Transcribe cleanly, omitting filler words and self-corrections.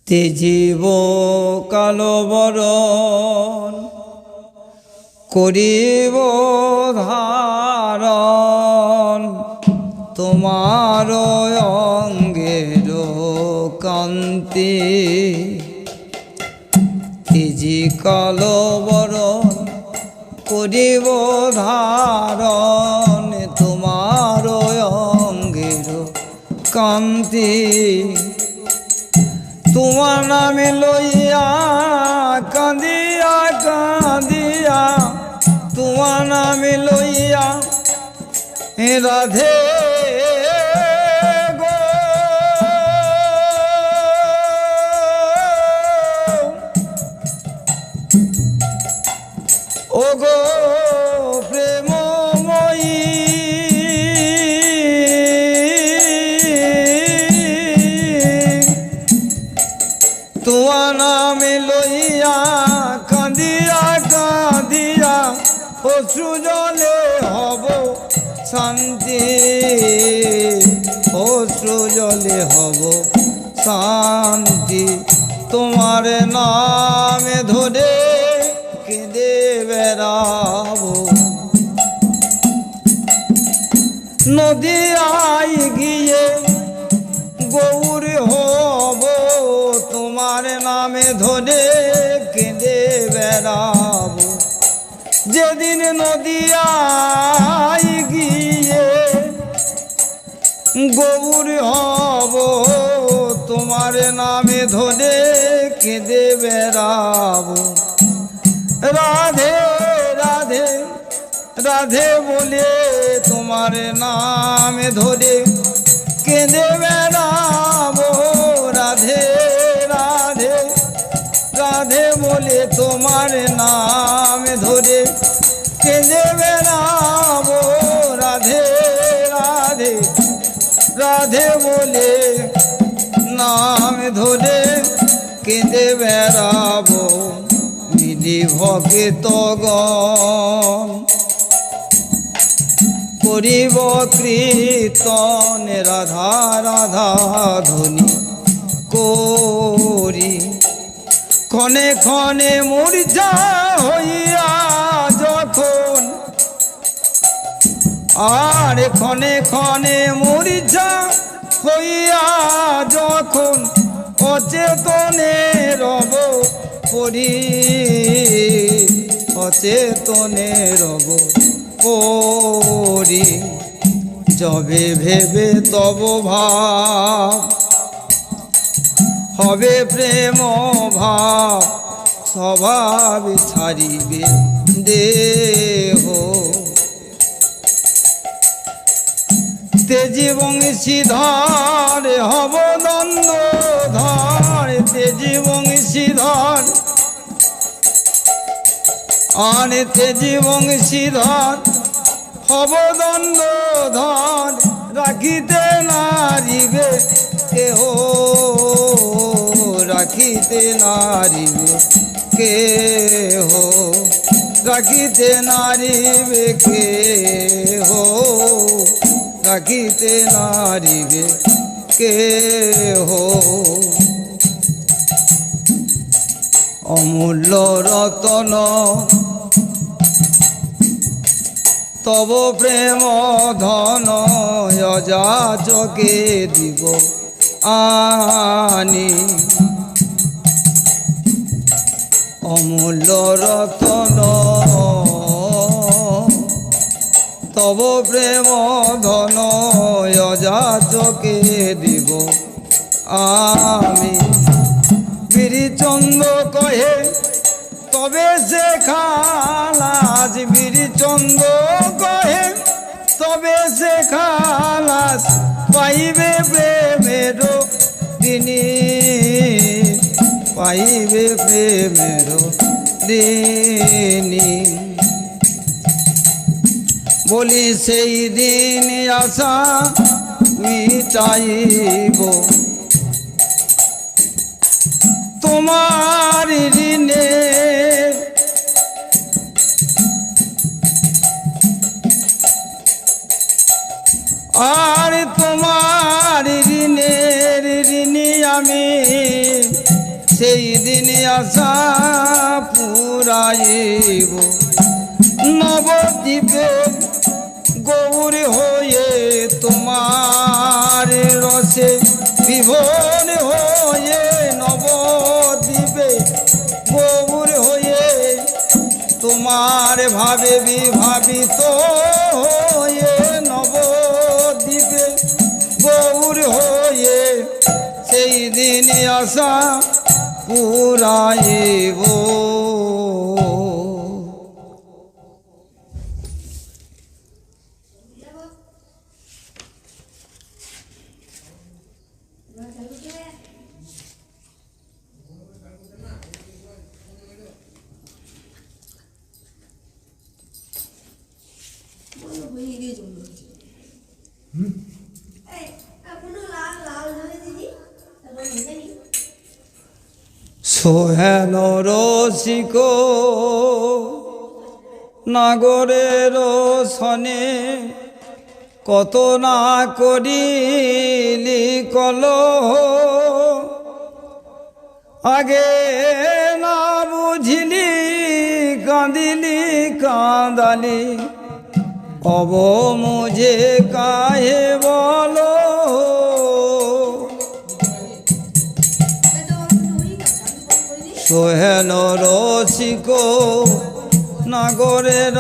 তেজিব কালো বরণ করিব ধারণ তোমার অঙ্গের কান্তি। তেজি কালো বরণ করিব ধারণ তোমার অঙ্গের কান্তি। তোমার নামে লইয়া কাঁদিয়া কাঁদিয়া তোমার নামে লইয়া রাধে গো ও গো প্রেমময়ী তোমার নামে লইয়া কাঁদিয়া কাঁদিয়া অশ্রু জলে হব শান্তি। অশ্রু জলে হব শান্তি। তোমার নামে ধরে কেঁদে বেড়াবো নদিয়ায় গিয়ে গৌর হব। তোমার নামে ধরে কেঁদে বেড়াবো যেদিন নদিয়ায় গিয়ে গৌর হব। তোমার নামে ধরে কেঁদে বেড়াবো রাধে রাধে রাধে বলে তোমার নামে ধরে কেঁদে বেড়াবো রাধে রাধে রাধে বলে তোমার নামে ধরে কেঁদে বেড়াবো রাধে রাধে রাধে বলে নাম ধরে কেঁদে বেড়াবো। বিধি ভক্তগণ করিব কীর্তন রাধা রাধা ধ্বনি করি। ক্ষণে ক্ষণে মূর্ছা হইয়া যখন আর ক্ষণে ক্ষণে মূর্ছা হইয়া যখন অচেতনে রব পড়ি। অচেতনে রব পড়ি যবে ভেবে তব ভাব হবে প্রেম ভাব স্বভাব ছাড়িবে দেহ। তেজি বংশীধর হব দ্বন্দ্বধর। তেজি বংশীধর আর তেজি বংশীধর হব দ্বন্দ্বধর। রাখিতে নারিবে কেহ রাখিতে নারিবে কেহ রাখিতে নারিবে কেহ রাখিতে নারিবে কেহ। অমূল্য রতন তব প্রেম ধন অযাচকে দিব আনি। অমূল্য রতন তব প্রেম ধন অযাচকে দিব আমি। বীরচন্দ্র কহে তবে সে খালাস। বীরচন্দ্র কহে তবে সে খালাস পাইবে প্রেমের দিনী। পাইবে প্রেমের দিনী বলি সেই দিন আশা মিটাইব তোমার ঋণে। আর তোমার ঋণের ঋণী আমি সেই দিন আশা পুরাইব নবদ্বীপে গৌর হয়ে তোমার রসে বিভোর হয়ে নবদ্বীপে গৌর হয়ে তোমার ভাবে বিভাবিত হয়ে নবদ্বীপে গৌর হয়ে সেই দিন আশা পুরাইব সোহেন রসিক নাগরের সনে কত না করিলি কলহ আগে না বুঝিলি কাঁদিলি কাঁদালি অব মুঝে কাহে বলো সোহেন রসিক নাগরের